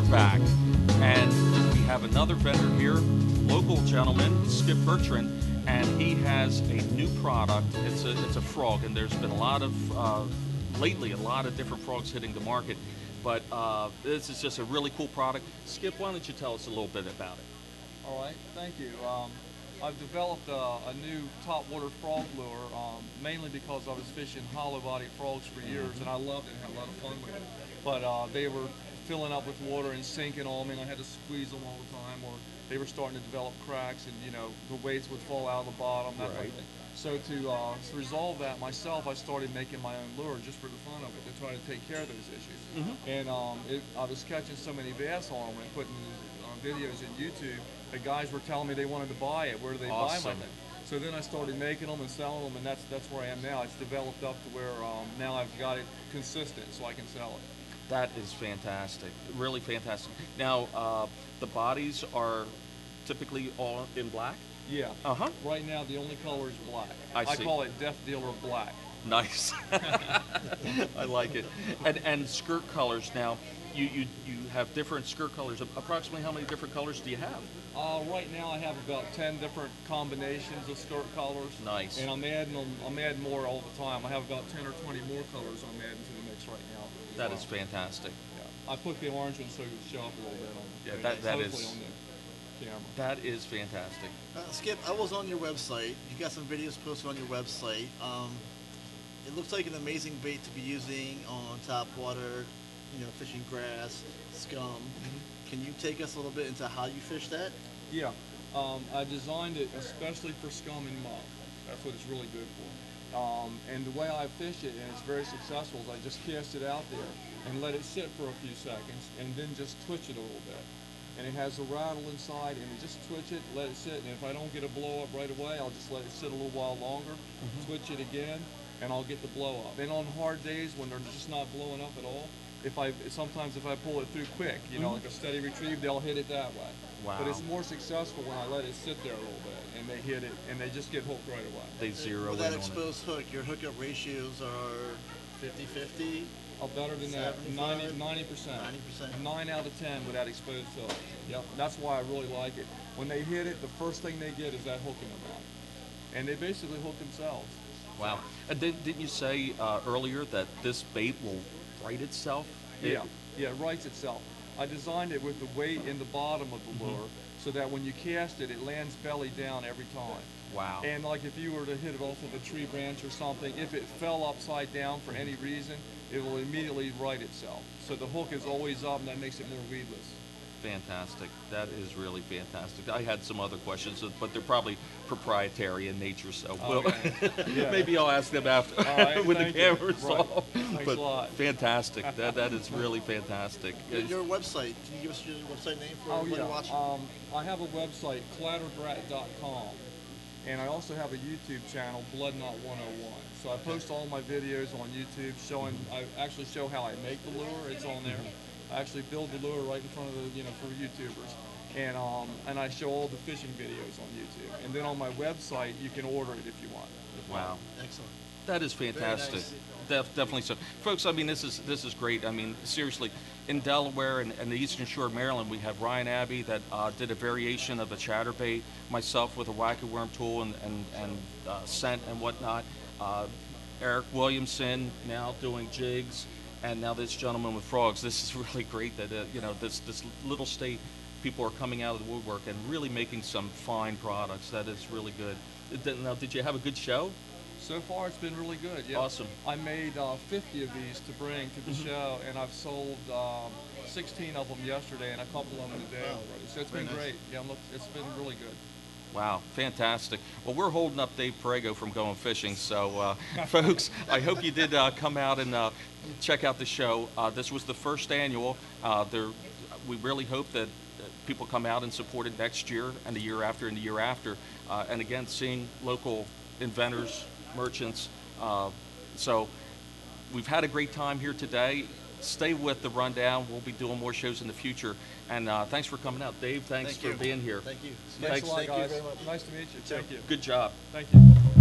back, and we have another vendor here, local gentleman, Skip Bertrand, and he has a new product. It's a frog, and there's been a lot of lately a lot of different frogs hitting the market, but this is just a really cool product. Skip, why don't you tell us a little bit about it? All right, thank you. I've developed a new topwater frog lure, mainly because I was fishing hollow-bodied frogs for years, and I loved it and had a lot of fun with it. But they were filling up with water and sinking on me, and I had to squeeze them all the time, or they were starting to develop cracks, and the weights would fall out of the bottom, that kind of thing. So to resolve that myself, I started making my own lure just for the fun of it, to try to take care of those issues. And I was catching so many bass on them and putting videos in YouTube. The guys were telling me they wanted to buy it. Where do they buy my thing? So then I started making them and selling them, and that's where I am now. It's developed up to where now I've got it consistent, so I can sell it. That is fantastic, really fantastic. Now, the bodies are typically all in black? Yeah. Right now, the only color is black. I see. I call it Death Dealer Black. Nice. I like it. And skirt colors now. You have different skirt colors. Approximately how many different colors do you have? Right now I have about 10 different combinations of skirt colors. Nice. And I'm adding more all the time. I have about 10 or 20 more colors I'm adding to the mix right now. That is fantastic. Yeah. I put the orange in so it would show up a little bit on that is on the camera. That is fantastic. Skip, I was on your website. You got some videos posted on your website. It looks like an amazing bait to be using on top water, fishing grass, scum. Can you take us a little bit into how you fish that? Yeah, I designed it especially for scum and muck. That's what it's really good for. And the way I fish it, and it's very successful, is I just cast it out there and let it sit for a few seconds, and then just twitch it a little bit. And it has a rattle inside, and we just twitch it, let it sit, and if I don't get a blow up right away, I'll just let it sit a little while longer, twitch it again, and I'll get the blow up. And on hard days when they're just not blowing up at all, sometimes if I pull it through quick, like a steady retrieve, they'll hit it that way. Wow. But it's more successful when I let it sit there a little bit and they hit it and they just get hooked right away. They zero With in that on exposed hook, your hookup ratios are 50-50? Better than that, 90%. 90%. 9 out of 10 with that exposed hook. Yep, that's why I really like it. When they hit it, the first thing they get is that hook in their mouth. And they basically hook themselves. Wow. And didn't you say earlier that this bait will right itself? Yeah, it rights itself. I designed it with the weight in the bottom of the lure so that when you cast it, it lands belly down every time. Wow. And like if you were to hit it off of a tree branch or something, if it fell upside down for any reason, it will immediately right itself. So the hook is always up, and that makes it more weedless. Fantastic. That is really fantastic. I had some other questions, but they're probably proprietary in nature, so maybe I'll ask them after when the camera's off. Thanks but a lot. Fantastic. That is really fantastic. Your website, can you give us your website name for everybody watching? I have a website, clatterdrat.com, and I also have a YouTube channel, Bloodknot 101. So I post all my videos on YouTube I actually show how I make the lure. It's on there. I actually build the lure right in front of the, for YouTubers. And I show all the fishing videos on YouTube. And then on my website, you can order it if you want. Wow. Excellent. That is fantastic. Nice. Definitely so. Folks, I mean, this is great. I mean, seriously, in Delaware and the Eastern Shore of Maryland, we have Ryan Abbey that did a variation of a chatterbait, myself with a whack-a-worm tool and scent and whatnot. Eric Williamson now doing jigs, and now this gentleman with frogs. This is really great that this little state, people are coming out of the woodwork and really making some fine products. That is really good. Now, did you have a good show? So far, it's been really good. Yeah. Awesome. I made 50 of these to bring to the show, and I've sold 16 of them yesterday and a couple of them today already. So it's been great. Yeah, it's been really good. Wow, fantastic. Well, we're holding up Dave Perego from going fishing, so folks, I hope you did come out and check out the show. This was the first annual. We really hope that people come out and support it next year and the year after and the year after. And again, seeing local inventors, merchants. So we've had a great time here today. Stay with the Rundown. We'll be doing more shows in the future. And thanks for coming out. Dave, thanks for being here. Thank you. Thanks a lot, Thank guys. you very much. Nice to meet you. Thank you. Good job. Thank you.